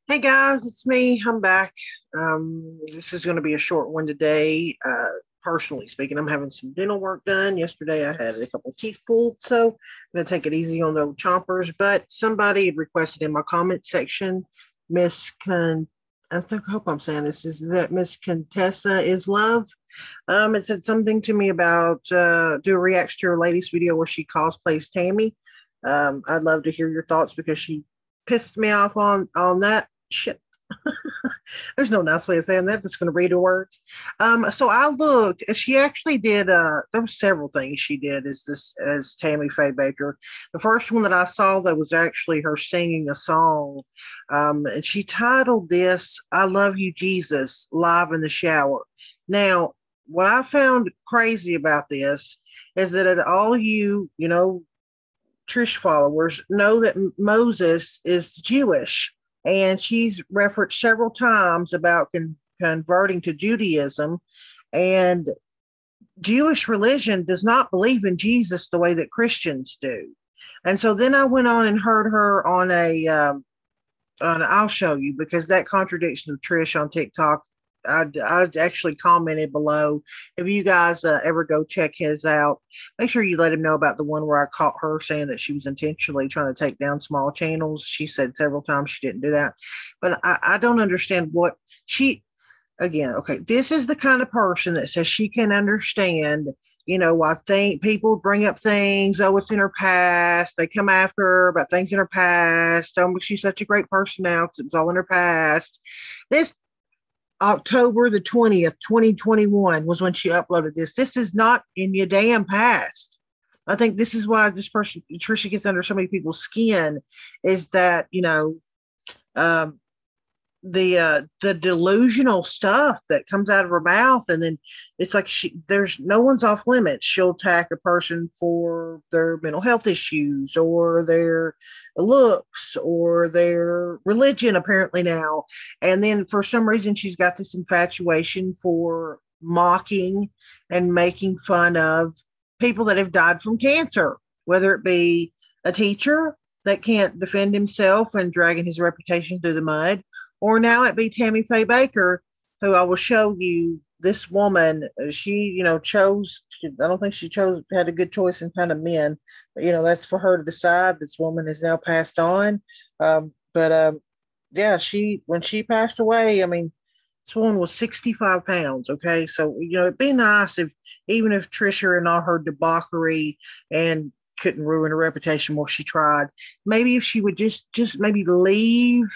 Hey guys, it's me. I'm back. This is going to be a short one today. Personally speaking, I'm having some dental work done. Yesterday, I had a couple teeth pulled, so I'm going to take it easy on the old chompers. But somebody had requested in my comment section, Miss Con. I hope I'm saying this. Is that Miss Contessa is love? It said something to me about do a reaction to her latest video where she cosplays Tammy. I'd love to hear your thoughts because she pissed me off on that shit. There's no nice way of saying that. Just going to read her words. So I looked. She actually did. There were several things she did as Tammy Faye Baker. The first one that I saw that was actually her singing a song, and she titled this "I Love You, Jesus" live in the shower. Now, what I found crazy about this is that all Trish followers know that Moses is Jewish, and she's referenced several times about converting to Judaism. And Jewish religion does not believe in Jesus the way that Christians do. And so then I went on and heard her on I'll show you because that contradiction of Trish on TikTok. I actually commented below. If you guys ever go check his out, make sure you let him know about the one where I caught her saying that she was intentionally trying to take down small channels. She said several times she didn't do that, but I don't understand what she again, okay, this is the kind of person that says she can understand, I think people bring up things, oh, it's in her past. They come after her about things in her past. Oh, she's such a great person now because it was all in her past. This October the 20th, 2021 was when she uploaded this. This is not in your damn past. I think this is why this person, Trisha, gets under so many people's skin is that, um, the delusional stuff that comes out of her mouth, and then it's like there's no one's off limits. She'll attack a person for their mental health issues or their looks or their religion apparently now, and then for some reason she's got this infatuation for mocking and making fun of people that have died from cancer, whether it be a teacher that can't defend himself and dragging his reputation through the mud, or now it be Tammy Faye Baker, who I will show you. This woman, she, chose, I don't think she had a good choice in kind of men, but, that's for her to decide. This woman is now passed on. But yeah, when she passed away, I mean, this woman was 65 pounds. Okay. So, it'd be nice if, even if Trisha and all her debauchery and couldn't ruin her reputation more, she tried. Maybe if she would just maybe leave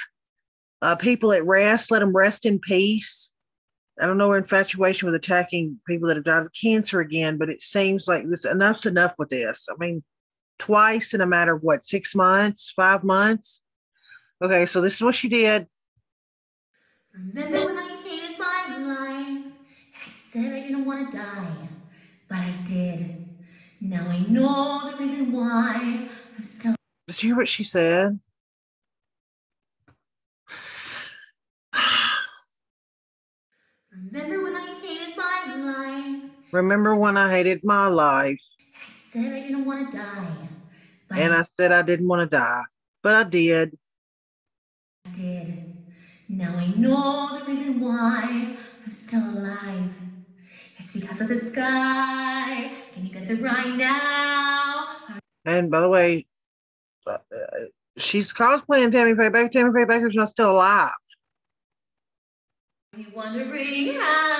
people at rest, let them rest in peace. I don't know her infatuation with attacking people that have died of cancer again, but it seems like enough's enough with this. I mean, twice in a matter of what, 6 months, 5 months? Okay, so this is what she did. Remember when I hated my life and I said I didn't want to die, but I did. Now I know the reason why I'm still. Did you hear what she said? Remember when I hated my life Remember when I hated my life and I said I didn't want to die, but and I said I didn't want to die, but I did. I did. Now I know the reason why I'm still alive. It's because of the sky. Can you guess it right now? And by the way, she's cosplaying Tammy Faye Baker. Tammy Faye Baker's not still alive. Are you wondering how?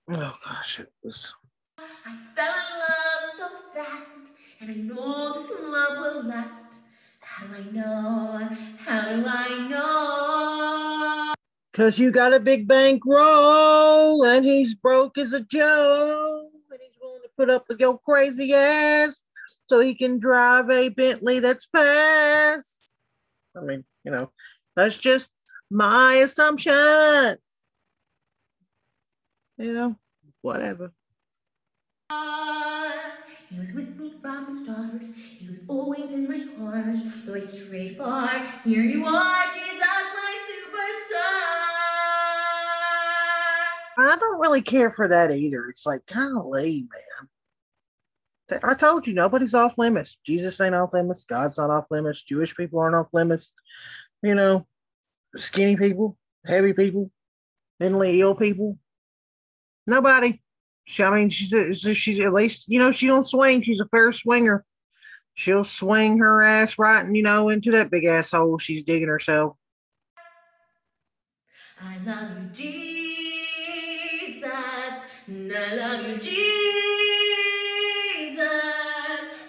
Oh gosh, it was. I fell in love so fast, and I know this love will last. How do I know? How do I know? Cause you got a big bankroll and he's broke as a Joe and he's willing to put up the go crazy ass so he can drive a Bentley that's fast. I mean, that's just my assumption. Whatever. He was with me from the start. He was always in my heart. Though I strayed far, here you are, Jesus, my superstar. I don't really care for that either. It's like, golly, man. I told you, nobody's off limits. Jesus ain't off limits. God's not off limits. Jewish people aren't off limits. You know, skinny people, heavy people, mentally ill people. Nobody. I mean, she's at least, she don't swing. She's a fair swinger. She'll swing her ass right, into that big asshole she's digging herself. I love you, Jesus. And I love you, Jesus.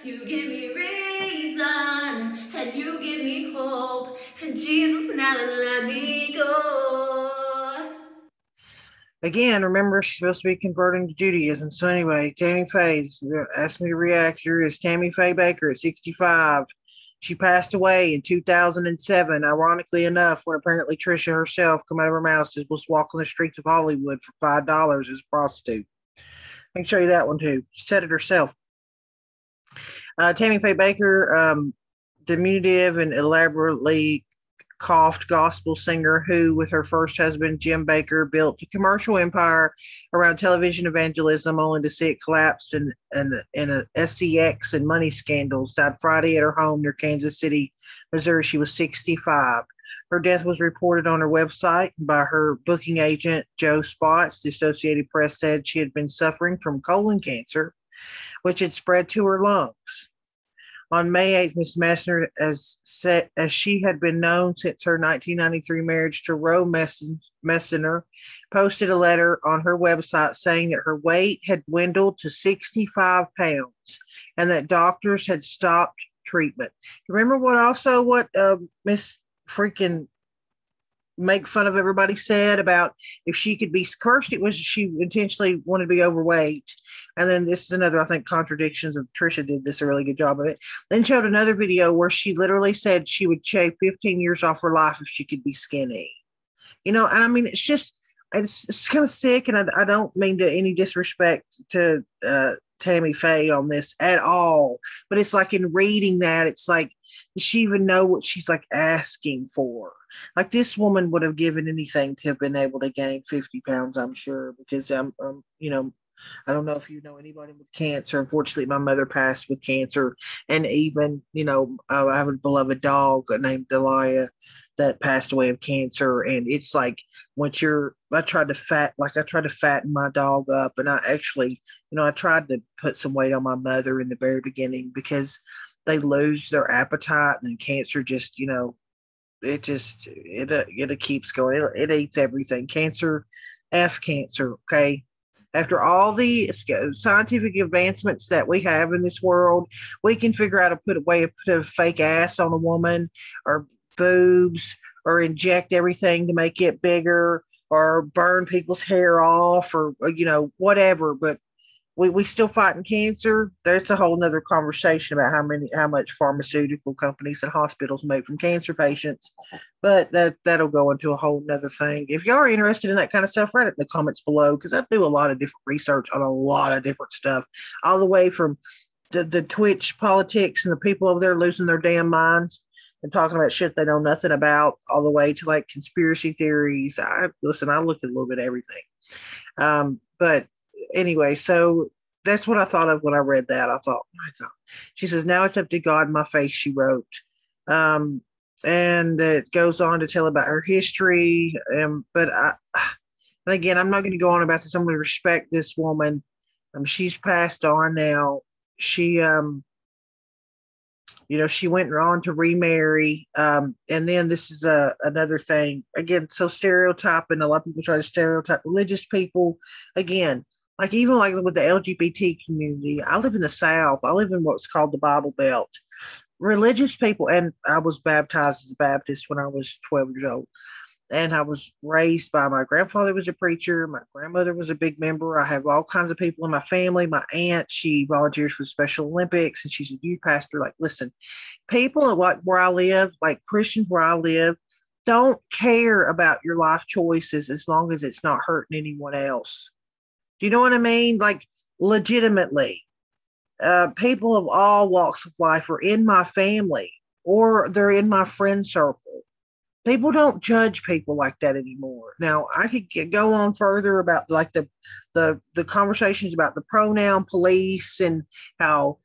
You give me reason, and you give me hope. And Jesus, now let me go. Again, remember, she's supposed to be converting to Judaism. So anyway, Tammy Faye asked me to react. Here is Tammy Faye Baker at 65. She passed away in 2007, ironically enough, when apparently Trisha herself, come out of her mouth, was walking the streets of Hollywood for $5 as a prostitute. I can show you that one too. She said it herself. Tammy Faye Baker, diminutive and elaborately coughed gospel singer who, with her first husband, Jim Baker, built a commercial empire around television evangelism, only to see it collapse in a SCX and money scandals, died Friday at her home near Kansas City, Missouri. She was 65. Her death was reported on her website by her booking agent, Joe Spots. The Associated Press said she had been suffering from colon cancer, which had spread to her lungs. On May 8th, Ms. Messner, as she had been known since her 1993 marriage to Roe Messner, posted a letter on her website saying that her weight had dwindled to 65 pounds and that doctors had stopped treatment. Remember what Miss freaking make fun of everybody said about if she could be first, it was she intentionally wanted to be overweight, and then this is another, I think, contradictions of Trisha did this a really good job of it. Then showed another video where she literally said she would shave 15 years off her life if she could be skinny. And I mean, it's kind of sick, and I don't mean to any disrespect to Tammy Faye on this at all, but it's like in reading that, it's like, does she even know what she's like asking for? Like, this woman would have given anything to have been able to gain 50 pounds, I'm sure, because I don't know if you know anybody with cancer. Unfortunately, my mother passed with cancer. And even, I have a beloved dog named Delia that passed away of cancer. And it's like, I tried to fatten my dog up. And I actually, I tried to put some weight on my mother in the very beginning because they lose their appetite, and cancer just, it keeps going. It eats everything. Cancer, cancer. Okay. After all the scientific advancements that we have in this world, we can figure out a way to put a fake ass on a woman, or boobs, or inject everything to make it bigger, or burn people's hair off, or whatever. But we still fighting cancer. There's a whole nother conversation about how much pharmaceutical companies and hospitals make from cancer patients, but that'll go into a whole nother thing. If y'all are interested in that kind of stuff, write it in the comments below, because I do a lot of different research on a lot of different stuff, all the way from the Twitch politics and the people over there losing their damn minds and talking about shit they know nothing about, all the way to like conspiracy theories. I look at a little bit of everything. But anyway, so that's what I thought of when I read that. I thought, my God. She says, now it's up to God in my face, she wrote. And it goes on to tell about her history. And again, I'm not going to go on about this. I'm going to respect this woman. She's passed on now. She, she went on to remarry. And then this is another thing. Again, so stereotyping. A lot of people try to stereotype religious people. Again, like even like with the LGBT community, I live in the South. I live in what's called the Bible Belt. Religious people, and I was baptized as a Baptist when I was 12 years old. And I was raised by my grandfather was a preacher. My grandmother was a big member. I have all kinds of people in my family. My aunt, she volunteers for Special Olympics, and she's a youth pastor. Like, listen, people like where I live, like Christians where I live, don't care about your life choices as long as it's not hurting anyone else. Do you know what I mean? Like, legitimately, people of all walks of life are in my family, or they're in my friend circle. people don't judge people like that anymore. Now, I could go on further about like the conversations about the pronoun police and how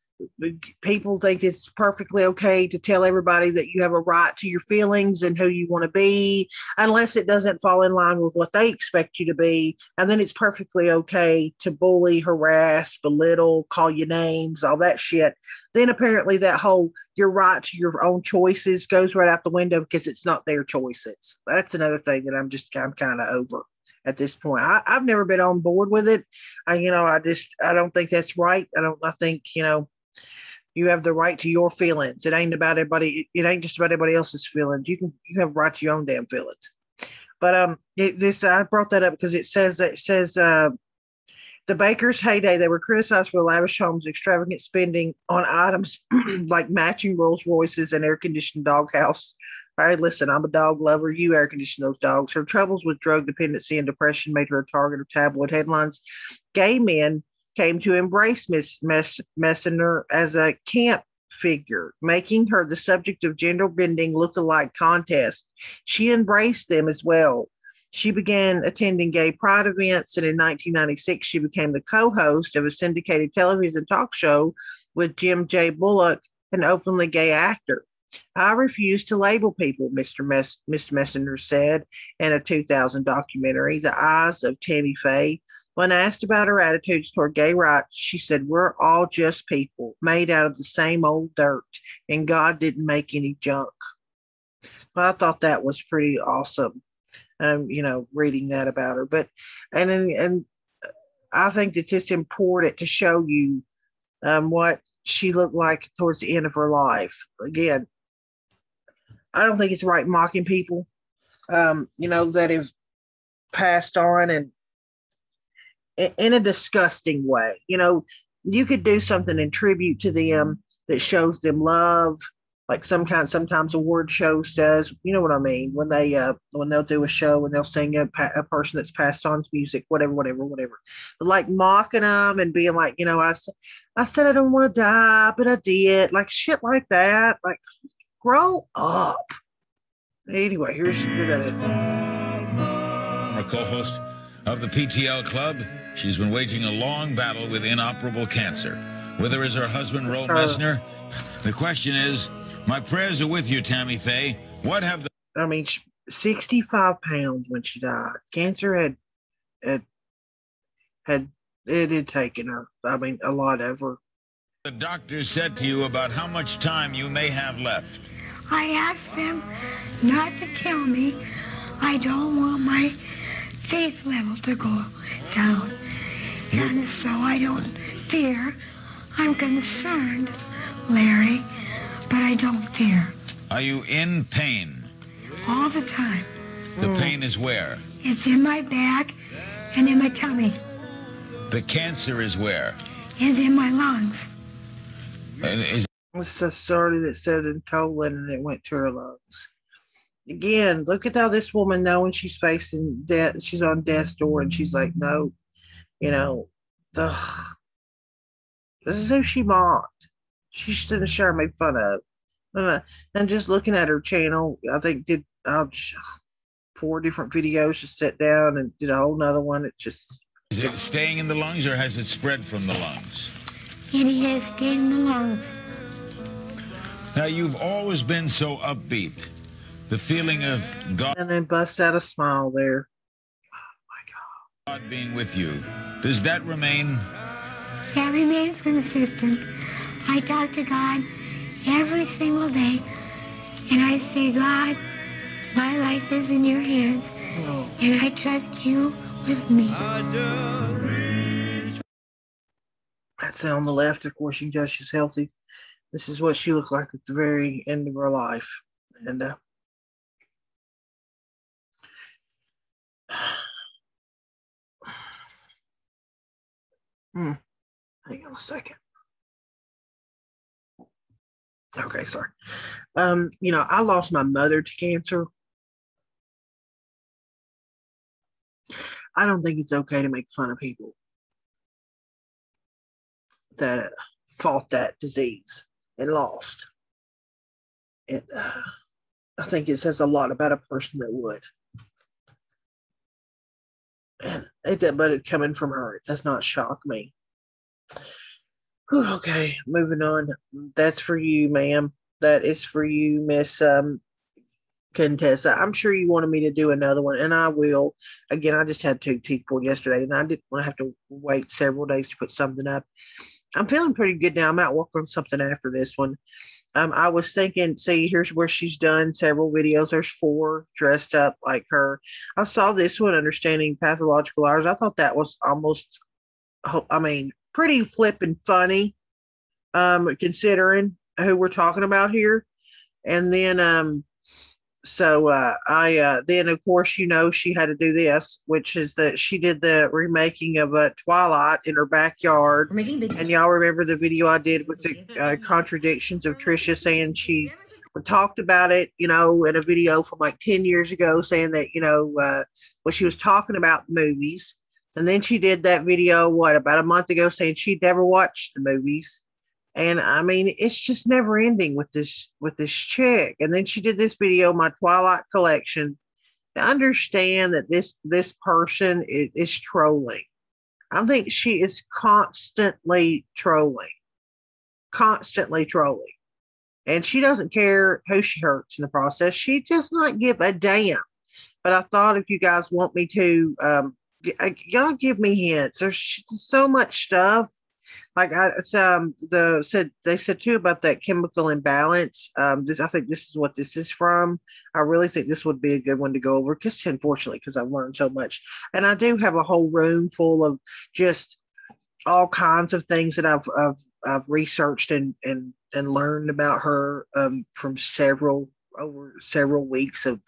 people think it's perfectly okay to tell everybody that you have a right to your feelings and who you want to be, unless it doesn't fall in line with what they expect you to be. And then it's perfectly okay to bully, harass, belittle, call you names, all that shit. Then apparently that whole your right to your own choices goes right out the window because it's not their choices. That's another thing that I'm kind of over at this point. I've never been on board with it. I don't think that's right. I think, you have the right to your feelings. It ain't about everybody. It ain't just about everybody else's feelings. You have a right to your own damn feelings. But I brought that up because it says the Bakers' heyday, they were criticized for the lavish homes, extravagant spending on items like matching Rolls Royces and air conditioned doghouse. All right, listen, I'm a dog lover. You air condition those dogs. Her troubles with drug dependency and depression made her a target of tabloid headlines. Gay men came to embrace Miss Messner as a camp figure, making her the subject of gender-bending look-alike contests. She embraced them as well. She began attending gay pride events, and in 1996, she became the co-host of a syndicated television talk show with Jim J. Bullock, an openly gay actor. I refuse to label people, Miss Messner said in a 2000 documentary, The Eyes of Tammy Faye. When asked about her attitudes toward gay rights, she said, "We're all just people made out of the same old dirt, and God didn't make any junk." Well, I thought that was pretty awesome, reading that about her. But, and I think that it's important to show you what she looked like towards the end of her life. Again, I don't think it's right mocking people, that have passed on and in a disgusting way. You could do something in tribute to them that shows them love, like sometimes award shows does. You know what I mean? When they'll do a show and they'll sing a person that's passed on's music, whatever. But like mocking them and being like, I said I don't want to die, but I did, like shit like that. Like, grow up. Anyway, here's that. Our co-host of the PTL Club, she's been waging a long battle with inoperable cancer. With her is her husband, Ro Messner. The question is, my prayers are with you, Tammy Faye. What have the... 65 pounds when she died. Cancer had taken her. A lot of her. The doctor said to you about how much time you may have left. I asked them not to tell me. I don't want my faith level to go down. And so I don't fear. I'm concerned, Larry, but I don't fear. Are you in pain? All the time. The pain is where? It's in my back and in my tummy. The cancer is where? It's in my lungs. It's a story that said in colon and it went to her lungs. Again, look at how this woman, knowing she's facing death, she's on death's door, and she's like, no, this is who she mocked. She shouldn't sure made fun of. And just looking at her channel, I think did 4 different videos, just sat down and did a whole nother one. It just... Is it staying in the lungs or has it spread from the lungs? It has stayed in the lungs. Now, you've always been so upbeat. The feeling of God... And then bust out a smile there. God being with you. Does that remain? That remains consistent. I talk to God every single day. And I say, God, my life is in your hands. And I trust you with me. That's on the left. Of course, she's healthy. This is what she looked like at the very end of her life. And hang on a second. Okay, sorry. I lost my mother to cancer. I don't think it's okay to make fun of people that fought that disease and lost. I think it says a lot about a person that would. And but it coming from her, it does not shock me. Whew, okay, moving on. That's for you, ma'am. That is for you, Miss Contessa. I'm sure you wanted me to do another one, and I will. Again, I just had 2 teeth pulled yesterday, and I didn't want to have to wait several days to put something up. I'm feeling pretty good now. I might work on something after this one. I was thinking, see, here's where she's done several videos. There's 4 dressed up like her. I saw this one, Understanding Pathological Hours. I thought that was almost, pretty flippin' funny, considering who we're talking about here. And then, then of course, she had to do this, which is that she did the remaking of Twilight in her backyard. And y'all remember the video I did with the contradictions of Trisha saying she talked about it, in a video from like 10 years ago, saying that, she was talking about the movies. And then she did that video, about a month ago, saying she'd never watched the movies. And it's just never ending with this chick. And then she did this video, my Twilight collection, to understand that this person is trolling. I think she is constantly trolling. And she doesn't care who she hurts in the process. She does not give a damn. But I thought if you guys want me to, y'all give me hints. There's so much stuff. Like they said too about that chemical imbalance. I think this is what this is from. I really think this would be a good one to go over, unfortunately, because I've learned so much. And I do have a whole room full of just all kinds of things that I've researched and learned about her from several weeks of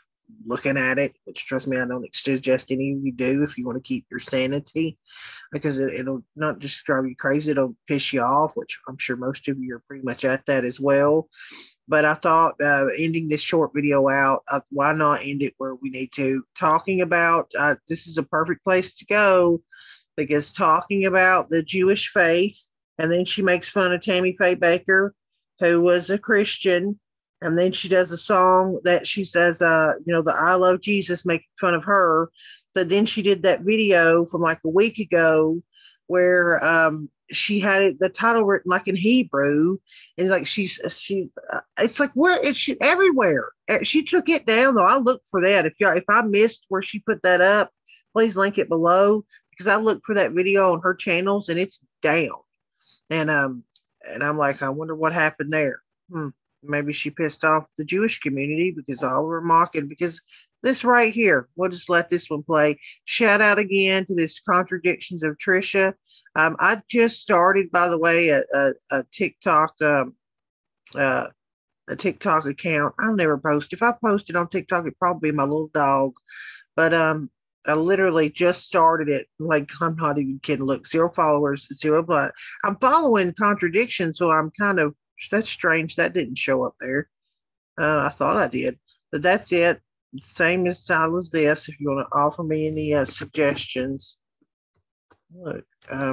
looking at it, which, trust me, I don't suggest any of you do if you want to keep your sanity, because it'll not just drive you crazy, it'll piss you off, which I'm sure most of you are pretty much at that as well. But I thought ending this short video out, why not end it where we need to, talking about this is a perfect place to go, because talking about the Jewish faith, and then she makes fun of Tammy Faye Baker, who was a Christian. And then she does a song that she says, the I Love Jesus, making fun of her. But then she did that video from like a week ago where she had the title written like in Hebrew. And like she's it's like, where is she? Everywhere. She took it down, though. I looked for that. If I missed where she put that up, please link it below, because I looked for that video on her channels and it's down. And I'm like, I wonder what happened there. Maybe she pissed off the Jewish community, because all were mocking. Because this right here, we'll just let this one play. Shout out again to this Contradictions of Trisha. I just started, by the way, a TikTok TikTok account. I'll never post. If I posted on TikTok, it'd probably be my little dog. But I literally just started it. Like, I'm not even kidding. Look, 0 followers, 0 blood. I'm following Contradictions, so I'm kind of, that's strange. That didn't show up there. I thought I did, but that's it. Same as style as this. If you want to offer me any suggestions, look. I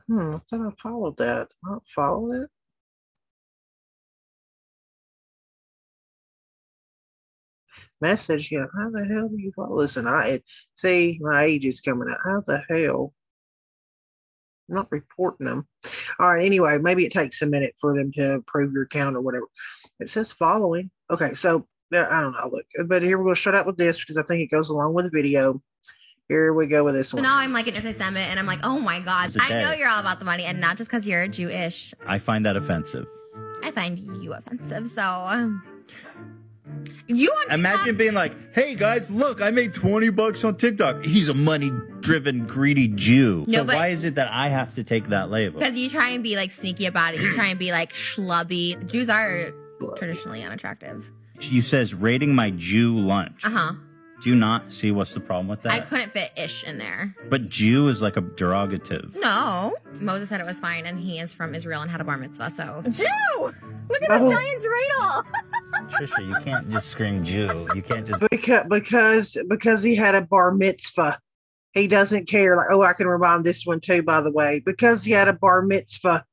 thought I followed that. I don't follow it. Message, how the hell do you follow? Listen, see, my age is coming out. How the hell? I'm not reporting them. All right, anyway, maybe it takes a minute for them to approve your account or whatever. It says following. Okay, so I don't know. Look, but here we're going to start out with this because I think it goes along with the video. Here we go with this one. So now I'm like an anti-Semitic, and I'm like, oh my God. I know you're all about the money, and not just because you're Jewish. I find that offensive. I find you offensive, so... You imagine being like, hey guys, look, I made $20 on TikTok. He's a money-driven, greedy Jew. No, so why is it that I have to take that label? Because you try and be like sneaky about it. You try and be like schlubby. Jews are traditionally unattractive. She says rating my Jew lunch. Do you not see what's the problem with that? I couldn't fit ish in there. But Jew is like a derogative. No. Moses said it was fine, and he is from Israel and had a bar mitzvah, so... Jew! Look at the giant dreidel! Trisha, you can't just scream Jew. You can't just... Because he had a bar mitzvah. He doesn't care. Like, oh, I can remind this one too, by the way. Because he had a bar mitzvah.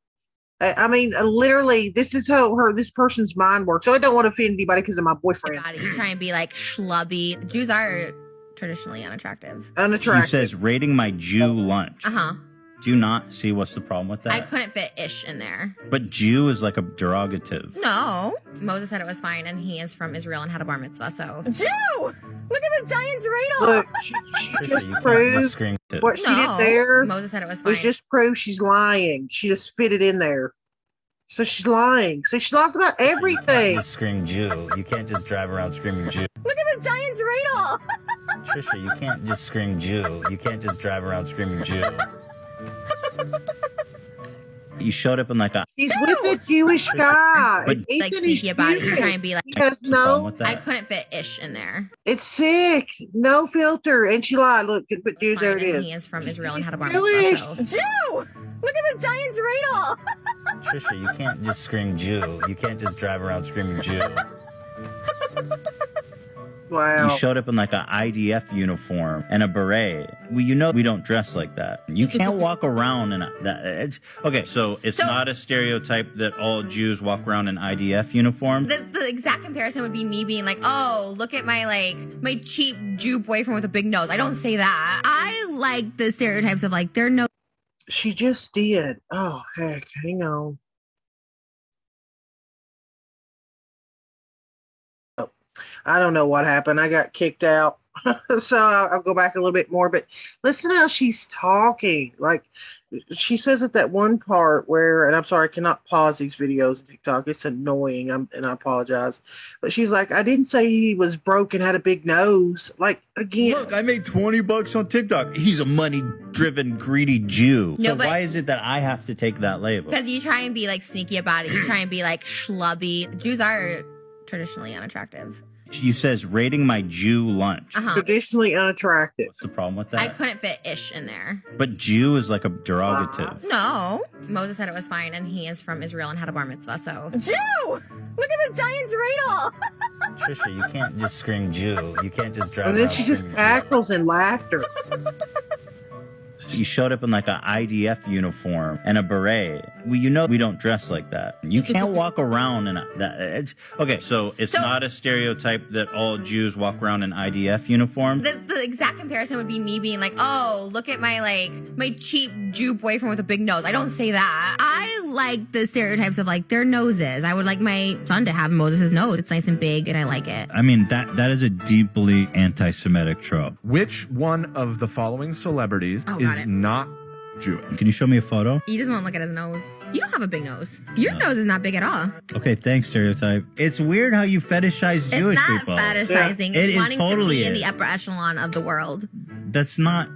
I mean, literally, this is how this person's mind works. So I don't want to offend anybody because of my boyfriend. You try and be like schlubby. Jews are traditionally unattractive. Unattractive. She says, rating my Jew lunch. Uh-huh. Do you not see what's the problem with that? I couldn't fit ish in there. But Jew is like a derogative. No. Moses said it was fine, and he is from Israel and had a bar mitzvah, so. Jew! Look at the giant dreidel! Look, she just proved what she did there. Moses said it was fine. Was just proof she's lying. She just fit it in there. So she's lying. So she lies about everything. You scream Jew. You can't just drive around screaming Jew. Look at the giant dreidel! Trisha, you can't just scream Jew. You can't just drive around screaming Jew. You showed up in like a. He's with a Jewish guy. But like sneaky about it. You're trying to be like. Because no, I couldn't fit ish in there. It's sick. No filter. And she lied. Look, can put Jews. There it is. He is from Israel and had a bar mitzvah. So. Jew! Look at the giant dreidel! Trisha, you can't just scream Jew. You can't just drive around screaming Jew. Wow. You showed up in like an IDF uniform and a beret. Well, you know we don't dress like that. You can't walk around in that. Okay, so it's not a stereotype that all Jews walk around in IDF uniform. The exact comparison would be me being like, oh, look at my cheap Jew boyfriend with a big nose. I don't say that. I like the stereotypes of like their nose. She just did. Oh, heck. Hang on. I don't know what happened. I got kicked out. So I'll go back a little bit more. But listen how she's talking. Like, she says at that one part where, and I'm sorry, I cannot pause these videos on TikTok. It's annoying, and I apologize. But she's like, I didn't say he was broke and had a big nose. Like, again. Look, I made 20 bucks on TikTok. He's a money-driven, greedy Jew. No, so why is it that I have to take that label? Because you try and be like sneaky about it. You try and be like schlubby. Jews are traditionally unattractive. She says, rating my Jew lunch. Traditionally unattractive. What's the problem with that? I couldn't fit ish in there. But Jew is like a derogative. No. Moses said it was fine, and he is from Israel and had a bar mitzvah, so. Jew! Look at the giant dreidel! Trisha, you can't just scream Jew. You can't just drive And then around she just screaming cackles in laughter. You showed up in like an IDF uniform and a beret. Well, you know we don't dress like that. You can't walk around in that. Okay, so it's not a stereotype that all Jews walk around in IDF uniform. The exact comparison would be me being like, oh, look at my cheap Jew boyfriend with a big nose. I don't say that. I like the stereotypes of like their noses. I would like my son to have Moses' nose. It's nice and big, and I like it. I mean, that is a deeply anti-Semitic trope. Which one of the following celebrities is not Jewish? Can you show me a photo? He doesn't want to look at his nose. You don't have a big nose. Your nose is not big at all. Okay, thanks, stereotype. It's weird how you fetishize Jewish people. It's not fetishizing. Yeah. It's wanting to be in the upper echelon of the world. That's not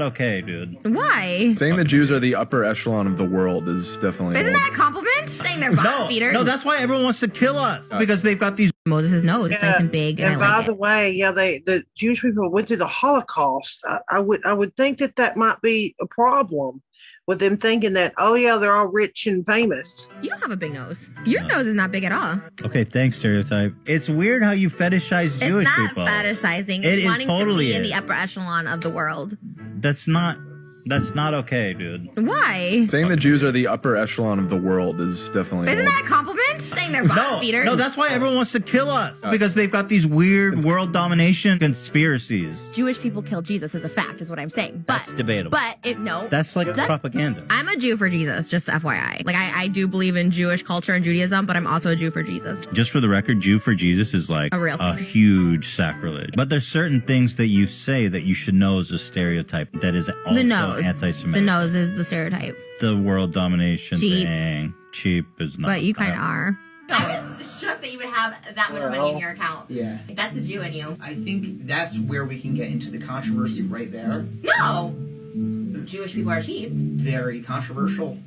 okay, dude. Why? Saying the Jews are the upper echelon of the world is definitely... Isn't that a compliment? Saying they're bottom feeders? No, that's why everyone wants to kill us. Because they've got these... Moses' nose. It's nice and big, and by the way, the Jewish people went through the Holocaust. I would think that might be a problem with them thinking that, oh yeah, they're all rich and famous. You don't have a big nose. Your nose is not big at all. Okay, thanks, stereotype. It's weird how you fetishize Jewish people. It's not fetishizing. It it's wanting totally to be in is. the upper echelon of the world. That's not okay, dude. Why? Saying the Jews are the upper echelon of the world is definitely... Isn't that a compliment? Saying they're bottom feeders? No, that's why everyone wants to kill us. Because they've got these weird world domination conspiracies. Jewish people killed Jesus is a fact, is what I'm saying. But that's debatable. But that's like propaganda. I'm a Jew for Jesus, just FYI. Like I do believe in Jewish culture and Judaism, but I'm also a Jew for Jesus. Just for the record, Jew for Jesus is like a huge sacrilege. But there's certain things that you say that you should know is a stereotype that is also anti-Semitic. The nose is the stereotype. The world domination thing. Cheap is not. But you kind of are. I was shocked that you would have that much money in your account. Yeah. That's a Jew in you. I think that's where we can get into the controversy right there. No! Jewish people are cheap. Very controversial.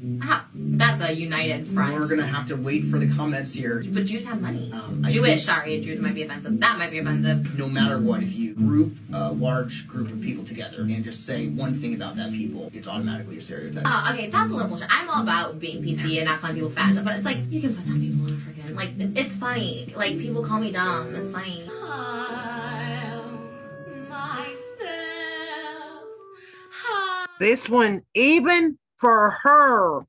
That's a united front. We're gonna have to wait for the comments here. But Jews have money. Jews might be offensive. That might be offensive. No matter what, if you group a large group of people together and just say one thing about that people, it's automatically a stereotype. Okay, that's a little bullshit. I'm all about being PC and not calling people fat, but it's like, you can put some people in a freaking, like, it's funny. Like, people call me dumb. It's funny. This one, even for her,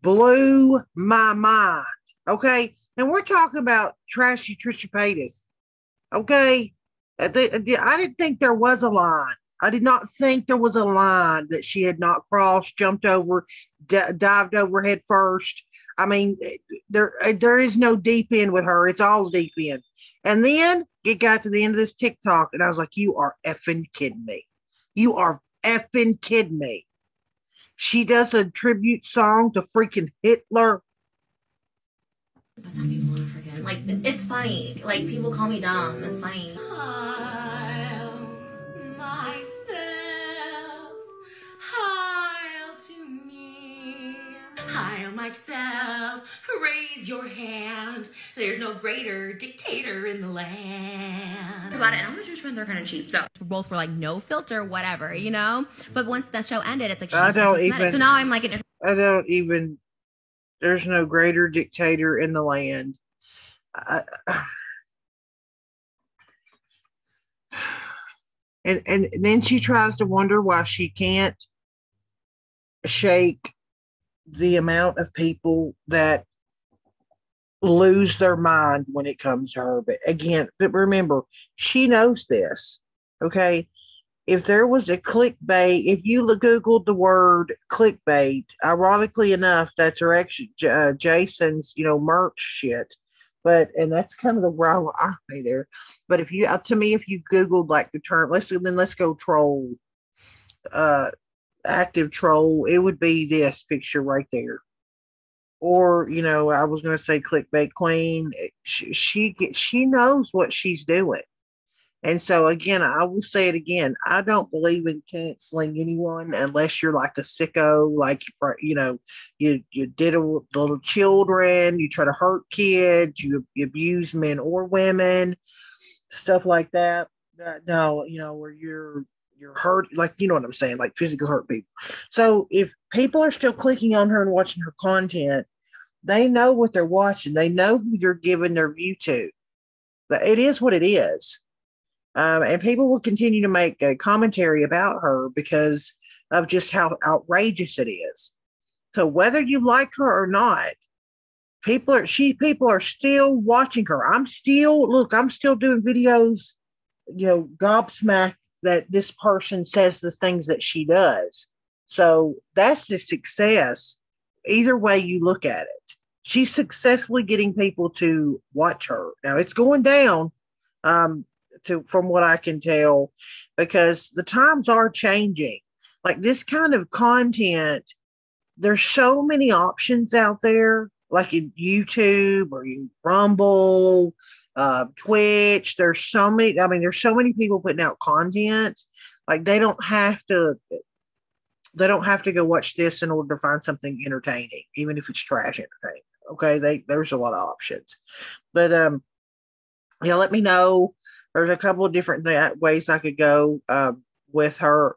blew my mind. Okay. And we're talking about trashy Trisha Paytas. Okay. I didn't think there was a line. I did not think there was a line that she had not crossed, jumped over, dived over head first. I mean, there is no deep end with her. It's all deep end. And then it got to the end of this TikTok, and I was like, you are effing kidding me. You are effing kidding me. She does a tribute song to freaking Hitler. But then people want to forget. Like, it's funny. Like, people call me dumb. It's funny. Heil myself, heil to me, heil myself, raise your hand. There's no greater dictator in the land. About it, and all my Jewish friends are kind of cheap, so both were like, no filter, whatever, you know? But once the show ended, it's like, she's anti-Semitic. So now I'm like, there's no greater dictator in the land. And then she tries to wonder why she can't shake the amount of people that lose their mind when it comes to her. But again, remember, she knows this. Okay. If there was a clickbait, if you Googled the word clickbait, ironically enough, that's her Jason's, merch shit. And that's kind of the raw irony there. But if you Googled like the term, let's go troll, active troll, it would be this picture right there. Or, I was going to say clickbait queen. She knows what she's doing. And so, again, I will say it again. I don't believe in canceling anyone unless you're like a sicko, like, you diddle little children, you try to hurt kids, you abuse men or women, stuff like that. No, where you're hurt, like, you know what I'm saying, like physically hurt people. So if people are still clicking on her and watching her content, they know what they're watching. They know who they're giving their view to. But it is what it is. And people will continue to make a commentary about her because of just how outrageous it is. So whether you like her or not, people are still watching her. I'm still doing videos, gobsmacked that this person says the things that she does. So that's the success. Either way you look at it, she's successfully getting people to watch her. Now it's going down. From what I can tell, because the times are changing. Like this kind of content, there's so many options out there, like in YouTube or in Rumble, Twitch. There's so many people putting out content. Like they don't have to go watch this in order to find something entertaining, even if it's trash entertaining. Okay, there's a lot of options, but let me know. There's a couple of different ways I could go with her,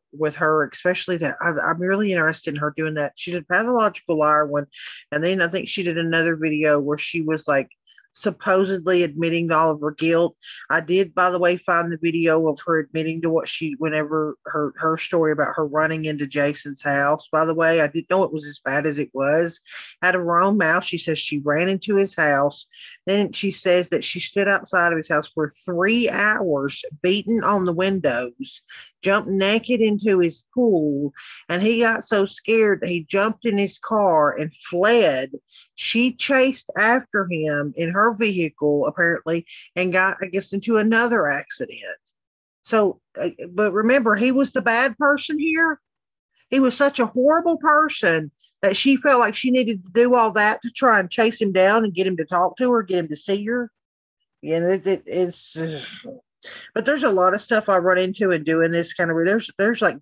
especially that I'm really interested in her doing that. She did Pathological Liar one, and then I think she did another video where she was like supposedly admitting to all of her guilt. I did, by the way, find the video of her admitting to whenever her story about her running into Jason's house. By the way, I didn't know it was as bad as it was. Out of her own mouth, she says she ran into his house. Then she says that she stood outside of his house for 3 hours, beating on the windows, jumped naked into his pool, and he got so scared that he jumped in his car and fled. She chased after him in her vehicle, apparently, and got, I guess, into another accident. So, but remember, he was the bad person here. He was such a horrible person that she felt like she needed to do all that to try and chase him down and get him to talk to her, get him to see her. Yeah, it's. But there's a lot of stuff I run into in doing this kind of. There's like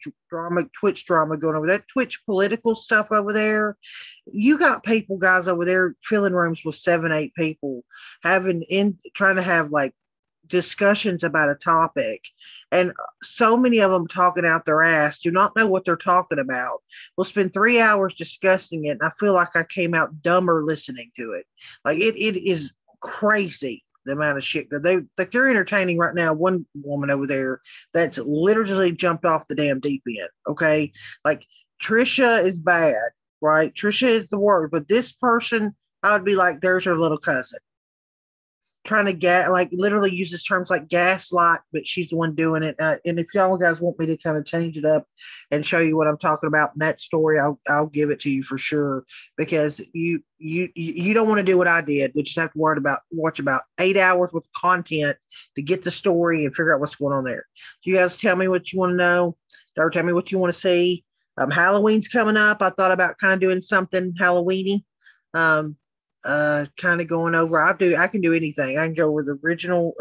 Twitch drama going over that Twitch political stuff over there. You got guys over there filling rooms with 7-8 people, trying to have like discussions about a topic, and so many of them talking out their ass, do not know what they're talking about. We'll spend 3 hours discussing it, and I feel like I came out dumber listening to it. Like it is crazy. The amount of shit they're entertaining right now. One woman over there that's literally jumped off the damn deep end. Okay. Like Trisha is bad. right? Trisha is the word, but this person, I would be like, there's her little cousin. Trying to like literally uses terms like gaslight, but she's the one doing it. And if y'all guys want me to kind of change it up and show you what I'm talking about in that story, I'll give it to you for sure, because you don't want to do what I did, which is have to watch about 8 hours with content to get the story and figure out what's going on there. So you guys tell me what you want to know, or tell me what you want to see. Halloween's coming up. I thought about kind of doing something Halloweeny. Kind of going over. I can do anything. I can go with the original,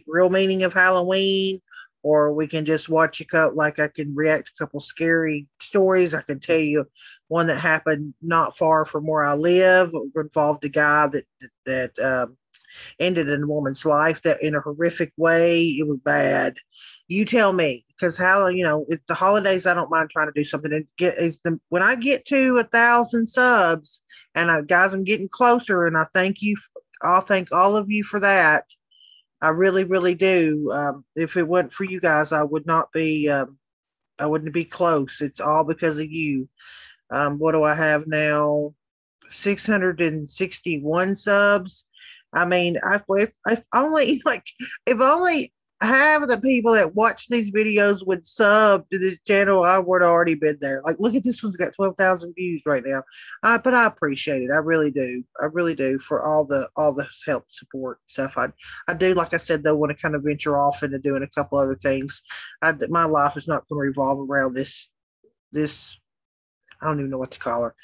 real meaning of Halloween, or we can just watch a couple. Like I can react to a couple scary stories. I can tell you one that happened not far from where I live. It involved a guy that ended in a woman's life that in a horrific way. It was bad. You tell me, because if the holidays, I don't mind trying to do something. And when I get to 1,000 subs, and guys, I'm getting closer, and I thank you. I'll thank all of you for that. I really, really do. If it wasn't for you guys, I would not be. I wouldn't be close. It's all because of you. What do I have now? 661 subs. I mean, if only half of the people that watch these videos would sub to this channel, I would have already been there. Like, look at this one's got 12,000 views right now. But I appreciate it. I really do. I really do, for all the help, support stuff. I do, like I said, though, want to kind of venture off into doing a couple other things. My life is not going to revolve around this. I don't even know what to call her.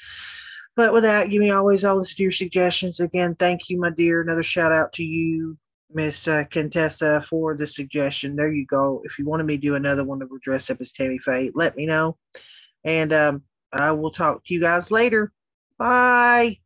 But with that, give me always all the dear suggestions. Again, thank you, my dear. Another shout out to you, Miss Contessa, for the suggestion. There you go. If you wanted me to do another one that would dress up as Tammy Faye, let me know. And I will talk to you guys later. Bye.